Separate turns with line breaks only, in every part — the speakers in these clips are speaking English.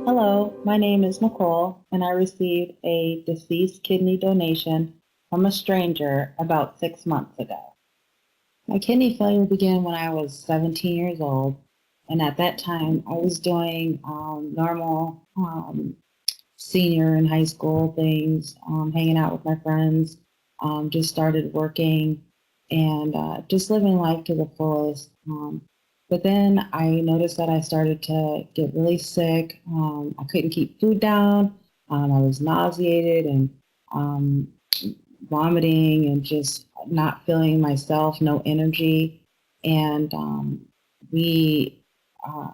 Hello, my name is Nicole, and I received a deceased kidney donation from a stranger about 6 months ago. My kidney failure began when I was 17 years old, and at that time I was doing normal senior and high school things, hanging out with my friends, just started working and just living life to the fullest. But then I noticed that I started to get really sick. I couldn't keep food down. I was nauseated and um, vomiting and just not feeling myself, no energy. And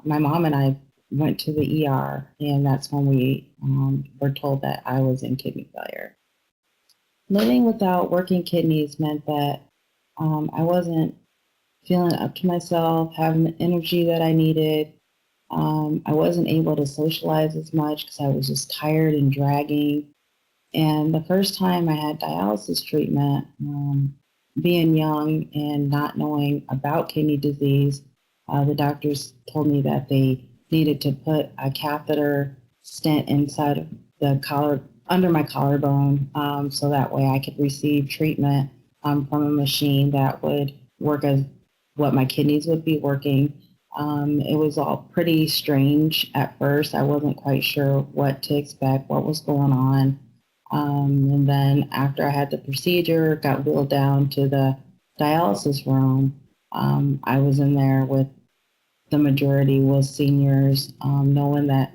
my mom and I went to the ER, and that's when we were told that I was in kidney failure. Living without working kidneys meant that I wasn't feeling up to myself, having the energy that I needed. I wasn't able to socialize as much because I was just tired and dragging. And the first time I had dialysis treatment, being young and not knowing about kidney disease, the doctors told me that they needed to put a catheter stent inside of the collar, under my collarbone, so that way I could receive treatment from a machine that would work as what my kidneys would be working. It was all pretty strange at first. I wasn't quite sure what to expect, what was going on. And then after I had the procedure, got wheeled down to the dialysis room, I was in there with the majority was seniors, no one that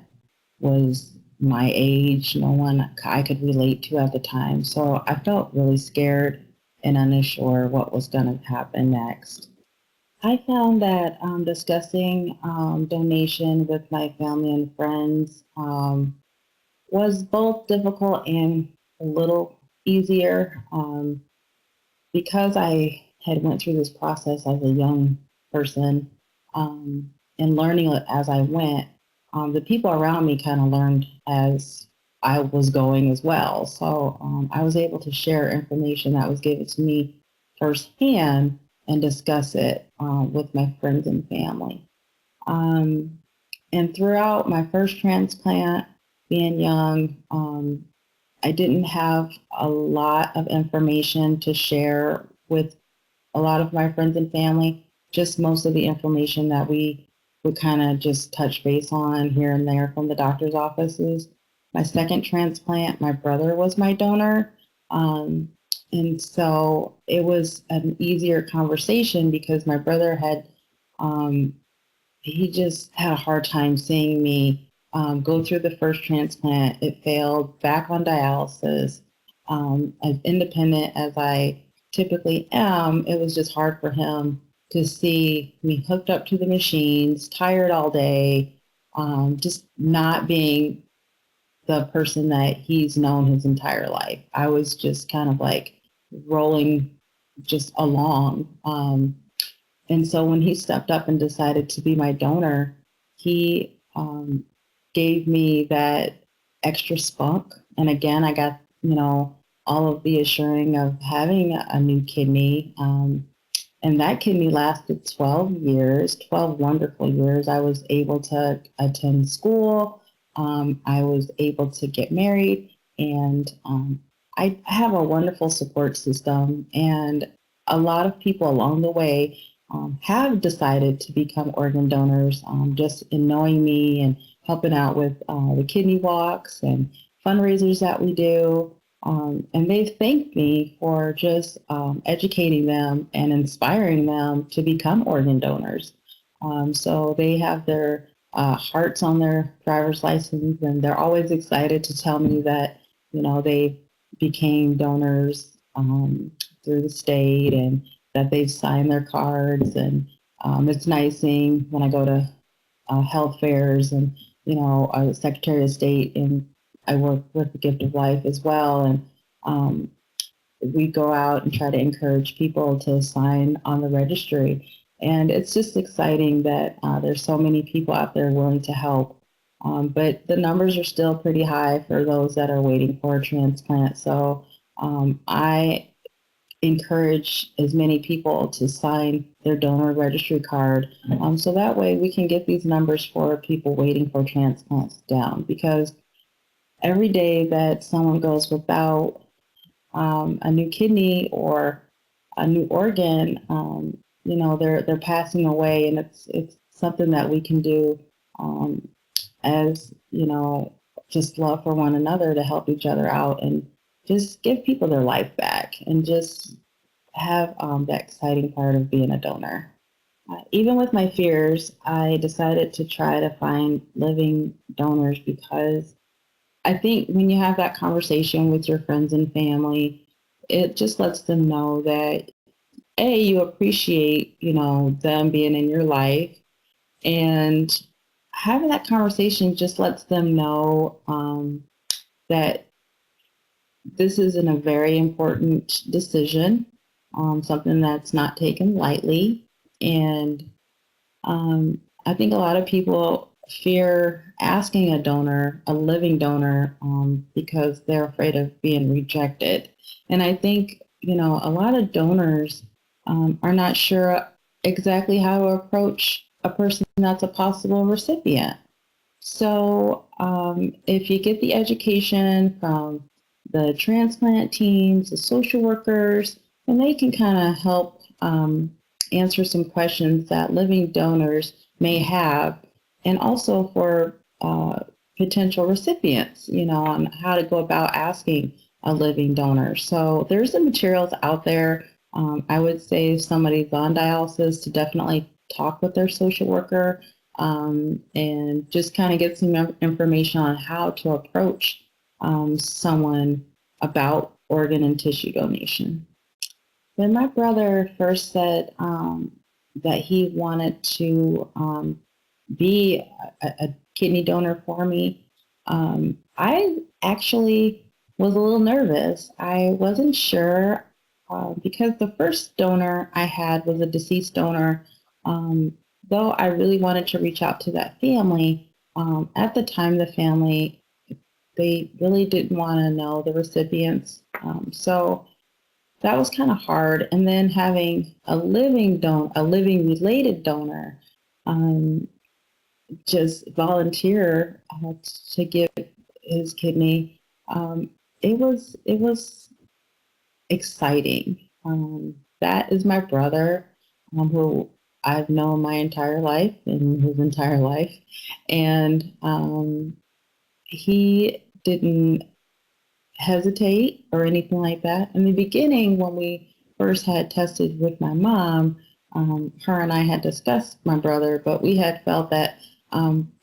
was my age, no one I could relate to at the time. So I felt really scared and unsure what was going to happen next. I found that discussing donation with my family and friends was both difficult and a little easier because I had went through this process as a young person and learning it as I went. The people around me kind of learned as I was going as well. So I was able to share information that was given to me firsthand and discuss it with my friends and family. Um, and throughout my first transplant, being young, I didn't have a lot of information to share with a lot of my friends and family, just most of the information that we would kind of just touch base on here and there from the doctor's offices. My second transplant, my brother was my donor. Um, and so it was an easier conversation because my brother um, he just had a hard time seeing me go through the first transplant. It failed, back on dialysis. As independent as I typically am, it was just hard for him to see me hooked up to the machines, tired all day, just not being the person that he's known his entire life. I was just kind of like rolling just along. And so when he stepped up and decided to be my donor, he gave me that extra spunk. And again, I got, all of the assuring of having a new kidney. And that kidney lasted 12 years, 12 wonderful years. I was able to attend school. I was able to get married. And I have a wonderful support system. And a lot of people along the way have decided to become organ donors just in knowing me and helping out with the kidney walks and fundraisers that we do. And they've thanked me for just educating them and inspiring them to become organ donors. So they have their hearts on their driver's license, and they're always excited to tell me that, they became donors through the state and that they've signed their cards. And it's nice seeing when I go to health fairs and, Secretary of State, and I work with the Gift of Life as well. And we go out and try to encourage people to sign on the registry. And it's just exciting that there's so many people out there willing to help. But the numbers are still pretty high for those that are waiting for a transplant. So I encourage as many people to sign their donor registry card. So that way we can get these numbers for people waiting for transplants down, because every day that someone goes without a new kidney or a new organ, they're passing away, and it's something that we can do as just love for one another to help each other out and just give people their life back and just have that exciting part of being a donor. Even with my fears, I decided to try to find living donors because I think when you have that conversation with your friends and family, it just lets them know that you appreciate, them being in your life, and having that conversation just lets them know that this isn't a very important decision, something that's not taken lightly. And I think a lot of people fear asking a donor, a living donor, because they're afraid of being rejected. And I think, a lot of donors are not sure exactly how to approach a person that's a possible recipient. So if you get the education from the transplant teams, the social workers, and they can kind of help answer some questions that living donors may have, and also for potential recipients, on how to go about asking a living donor. So there's the materials out there. I would say if somebody's on dialysis, to definitely talk with their social worker and just kind of get some information on how to approach someone about organ and tissue donation. When my brother first said that he wanted to be a kidney donor for me, I actually was a little nervous. I wasn't sure because the first donor I had was a deceased donor. Though I really wanted to reach out to that family, at the time the family, they really didn't want to know the recipients. So that was kind of hard. And then having a living related donor, just volunteer to give his kidney. It was exciting. That is my brother, who I've known my entire life and his entire life, and he didn't hesitate or anything like that. In the beginning, when we first had tested with my mom, her and I had discussed my brother, but we had felt that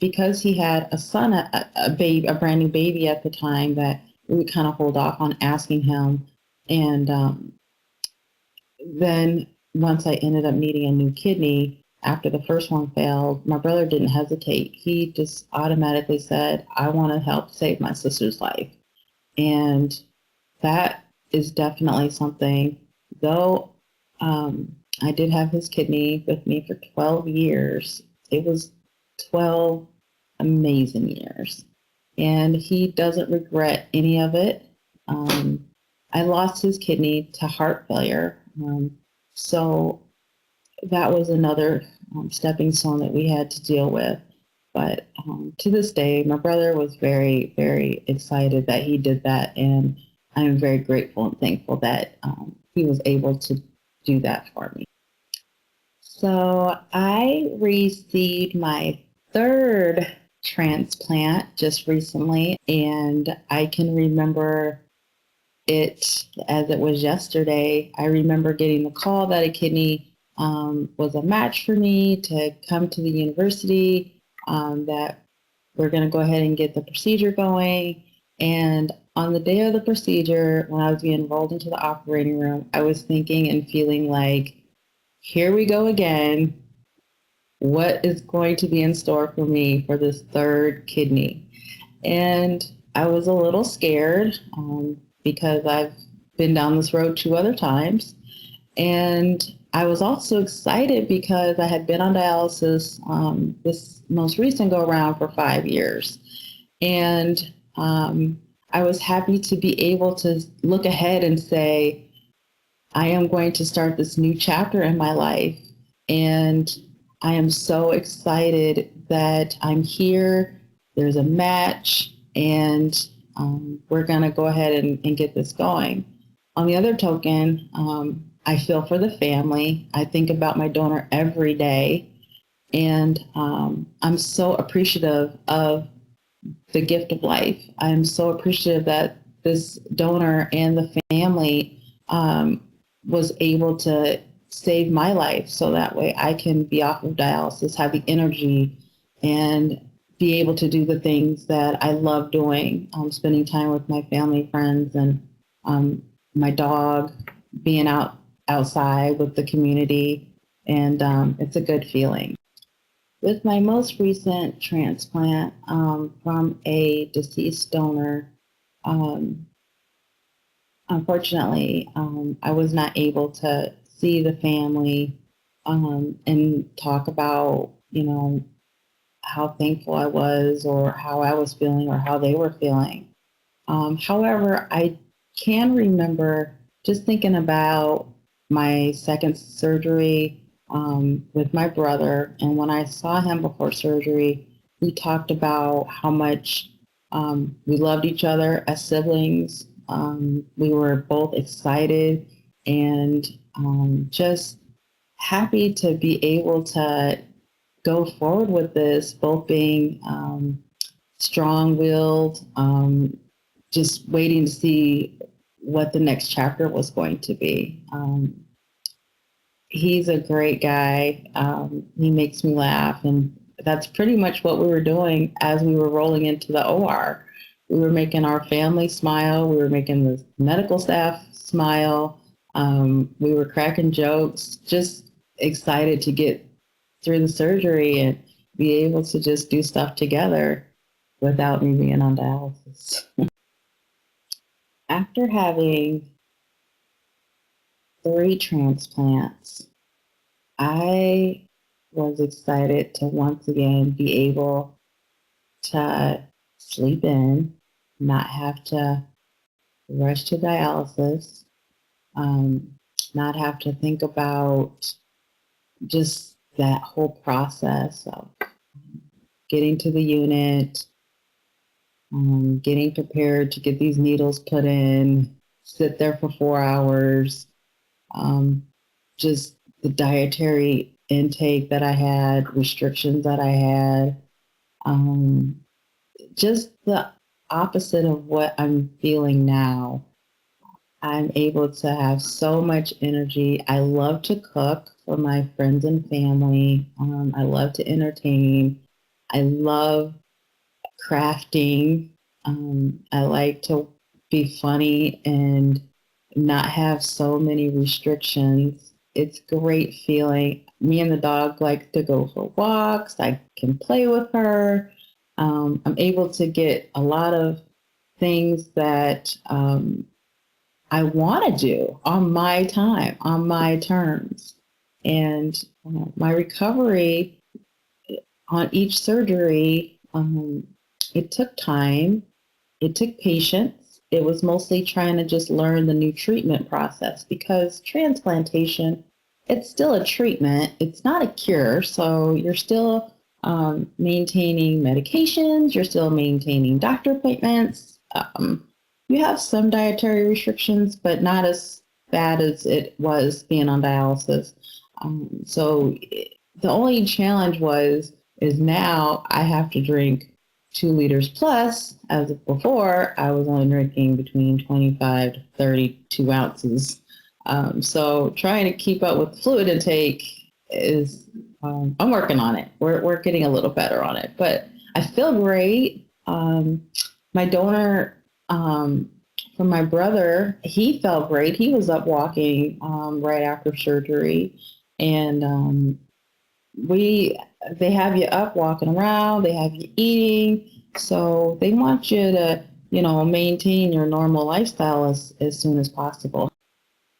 because he had a son, a brand new baby at the time, that we would kind of hold off on asking him. And then once I ended up needing a new kidney after the first one failed, my brother didn't hesitate. He just automatically said, I want to help save my sister's life. And that is definitely something, though I did have his kidney with me for 12 years. It was 12 amazing years. And he doesn't regret any of it. I lost his kidney to heart failure. So that was another stepping stone that we had to deal with. But to this day, my brother was very, very excited that he did that. And I'm very grateful and thankful that he was able to do that for me. So I received my third transplant just recently, and I can remember it as it was yesterday. I remember getting the call that a kidney was a match for me to come to the university, that we're going to go ahead and get the procedure going. And on the day of the procedure, when I was being enrolled into the operating room, I was thinking and feeling like, here we go again. What is going to be in store for me for this third kidney? And I was a little scared because I've been down this road 2 other times. And I was also excited because I had been on dialysis this most recent go around for 5 years. And I was happy to be able to look ahead and say, I am going to start this new chapter in my life. And I am so excited that I'm here. There's a match, and we're going to go ahead and get this going. On the other token, I feel for the family. I think about my donor every day. And I'm so appreciative of the gift of life. I'm so appreciative that this donor and the family was able to save my life so that way I can be off of dialysis, have the energy, and be able to do the things that I love doing, spending time with my family, friends, and my dog, being outside with the community. And it's a good feeling. With my most recent transplant from a deceased donor, um, unfortunately, I was not able to see the family and talk about, how thankful I was or how I was feeling or how they were feeling. However, I can remember just thinking about my second surgery with my brother. And when I saw him before surgery, we talked about how much we loved each other as siblings. We were both excited and just happy to be able to go forward with this, both being strong-willed, just waiting to see what the next chapter was going to be. He's a great guy. He makes me laugh, and that's pretty much what we were doing as we were rolling into the OR. We were making our family smile. We were making the medical staff smile. We were cracking jokes, just excited to get through the surgery and be able to just do stuff together without me being on dialysis. After having 3 transplants, I was excited to once again be able to sleep in, not have to rush to dialysis, um, not have to think about just that whole process of getting to the unit, getting prepared to get these needles put in, sit there for 4 hours, just the dietary intake that I had, restrictions that I had, just the opposite of what I'm feeling now. I'm able to have so much energy. I love to cook for my friends and family. I love to entertain. I love crafting. I like to be funny and not have so many restrictions. It's great feeling. Me and the dog like to go for walks. I can play with her. I'm able to get a lot of things that I want to do on my time, on my terms. And my recovery on each surgery, it took time, it took patience. It was mostly trying to just learn the new treatment process because transplantation, it's still a treatment. It's not a cure. So you're still maintaining medications, you're still maintaining doctor appointments. You have some dietary restrictions, but not as bad as it was being on dialysis. So the only challenge is now I have to drink 2 liters plus. As of before, I was only drinking between 25 to 32 ounces. So trying to keep up with fluid intake is, I'm working on it. We're getting a little better on it, but I feel great. My donor from my brother, he felt great. He was up walking right after surgery, and they have you up walking around, they have you eating, so they want you to, maintain your normal lifestyle as soon as possible.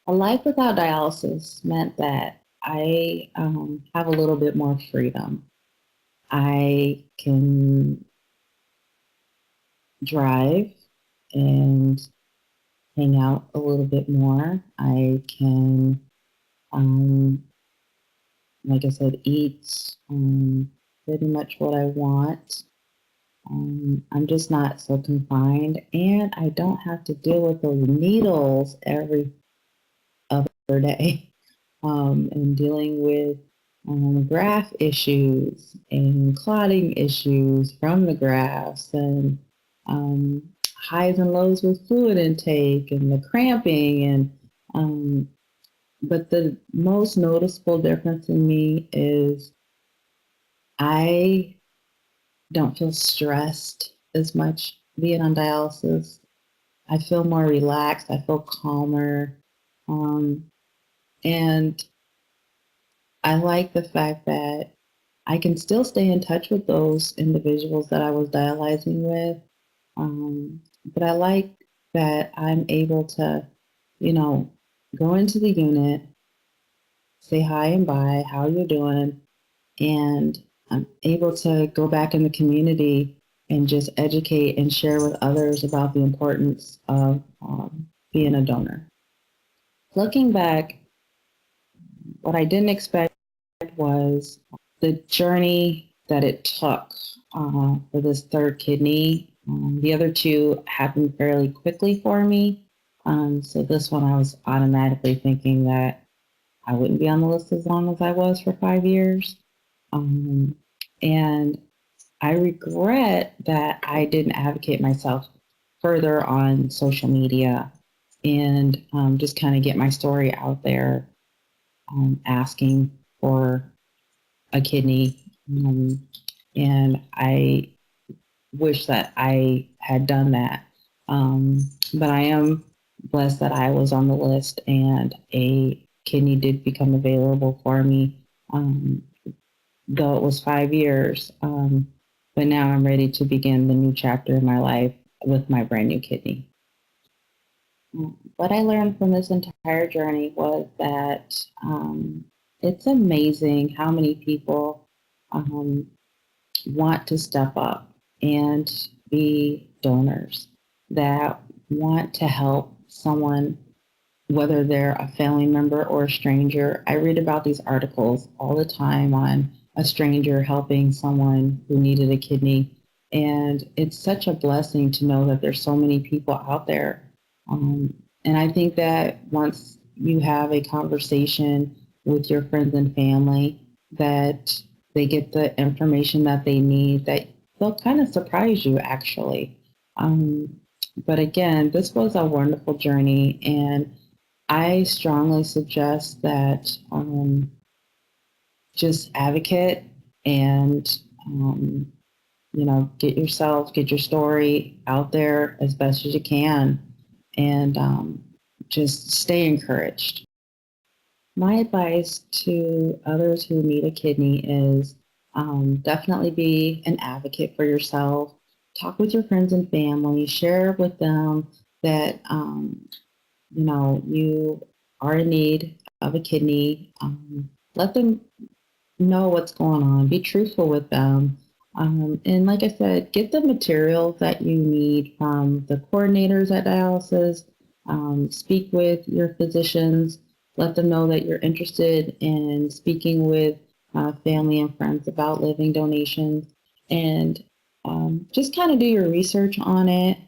A life without dialysis meant that I have a little bit more freedom. I can drive and hang out a little bit more. I can, um, like I said, eat pretty much what I want. I'm just not so confined, and I don't have to deal with those needles every other day. And dealing with graft issues and clotting issues from the grafts and um, highs and lows with fluid intake and the cramping um, but the most noticeable difference in me is I don't feel stressed as much being on dialysis. I feel more relaxed. I feel calmer. Um, and I like the fact that I can still stay in touch with those individuals that I was dialyzing with. But I like that I'm able to, you know, go into the unit, say hi and bye, how you doing, and I'm able to go back in the community and just educate and share with others about the importance of being a donor. Looking back, what I didn't expect was the journey that it took for this third kidney. The other two happened fairly quickly for me. So this one, I was automatically thinking that I wouldn't be on the list as long as I was for 5 years. Um, and I regret that I didn't advocate myself further on social media and just kind of get my story out there, asking for a kidney. And I wish that I had done that. But I am blessed that I was on the list and a kidney did become available for me, though it was 5 years. But now I'm ready to begin the new chapter in my life with my brand new kidney. What I learned from this entire journey was that it's amazing how many people um, want to step up and be donors, that want to help someone, whether they're a family member or a stranger. I read about these articles all the time on a stranger helping someone who needed a kidney. And it's such a blessing to know that there's so many people out there. Um, and I think that once you have a conversation with your friends and family, that they get the information that they need, that they'll kind of surprise you actually. But again, this was a wonderful journey, and I strongly suggest that just advocate and get your story out there as best as you can, and just stay encouraged. My advice to others who need a kidney is definitely be an advocate for yourself. Talk with your friends and family. Share with them that you are in need of a kidney. Let them know what's going on. Be truthful with them. And like I said, get the material that you need from the coordinators at dialysis. Speak with your physicians. Let them know that you're interested in speaking with family and friends about living donations. And just kind of do your research on it.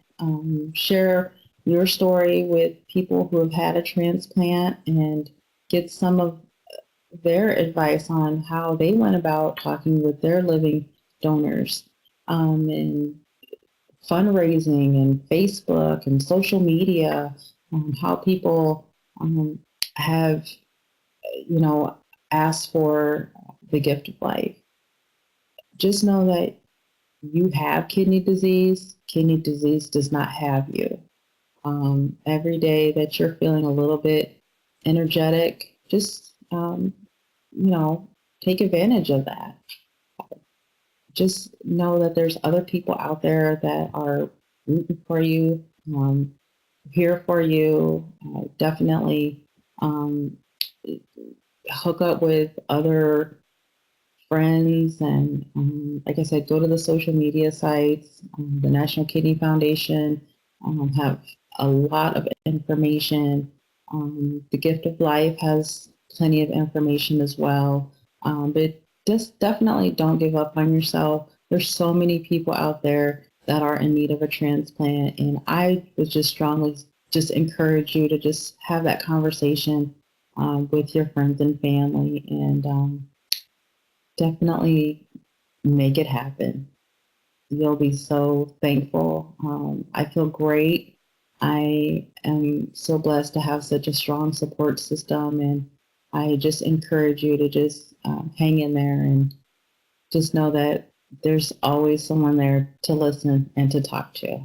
Share your story with people who have had a transplant and get some of their advice on how they went about talking with their living donors, and fundraising and Facebook and social media, how people have, you know, asked for the gift of life. Just know that you have kidney disease. Kidney disease does not have you. Every day that you're feeling a little bit energetic, just take advantage of that. Just know that there's other people out there that are rooting for you, here for you. Definitely um, hook up with other friends and, like I said, go to the social media sites. The National Kidney Foundation have a lot of information. The Gift of Life has plenty of information as well. But just definitely don't give up on yourself. There's so many people out there that are in need of a transplant, and I would just strongly just encourage you to just have that conversation with your friends and family, and definitely make it happen. You'll be so thankful. I feel great. I am so blessed to have such a strong support system, and I just encourage you to just hang in there and just know that there's always someone there to listen and to talk to.